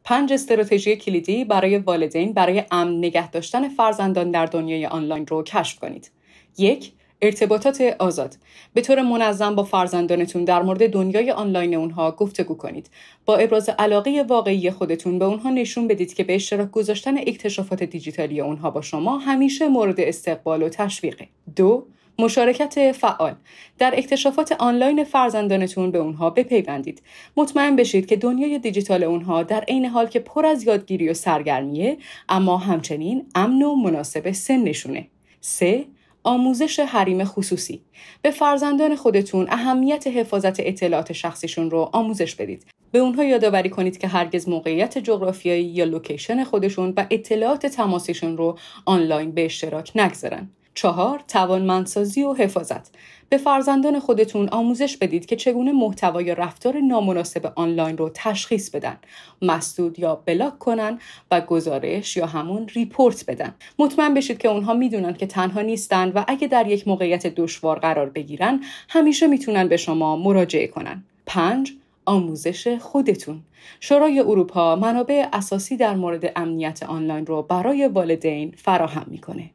5 استراتژی کلیدی برای والدین برای امن نگه داشتن فرزندان در دنیای آنلاین رو کشف کنید. 1. ارتباطات آزاد. به طور منظم با فرزندانتون در مورد دنیای آنلاین اونها گفتگو کنید. با ابراز علاقه واقعی خودتون به اونها نشون بدید که به اشتراک گذاشتن اکتشافات دیجیتالی اونها با شما همیشه مورد استقبال و تشویقه. 2. مشارکت فعال. در اکتشافات آنلاین فرزندانتون به اونها بپیوندید. مطمئن بشید که دنیای دیجیتال اونها در عین حال که پر از یادگیری و سرگرمیه، اما همچنین امن و مناسب سنشونه. 3. آموزش حریم خصوصی. به فرزندان خودتون اهمیت حفاظت اطلاعات شخصیشون رو آموزش بدید. به اونها یادآوری کنید که هرگز موقعیت جغرافیایی یا لوکیشن خودشون و اطلاعات تماسیشون رو آنلاین به اشتراک نگذارن. 4. توانمندسازی و حفاظت. به فرزندان خودتون آموزش بدید که چگونه محتوا یا رفتار نامناسب آنلاین رو تشخیص بدن، مسدود یا بلاک کنن و گزارش یا همون ریپورت بدن. مطمئن بشید که اونها میدونن که تنها نیستن و اگه در یک موقعیت دشوار قرار بگیرن همیشه میتونن به شما مراجعه کنن. 5. آموزش خودتون. شورای اروپا منابع اساسی در مورد امنیت آنلاین رو برای والدین فراهم میکنه.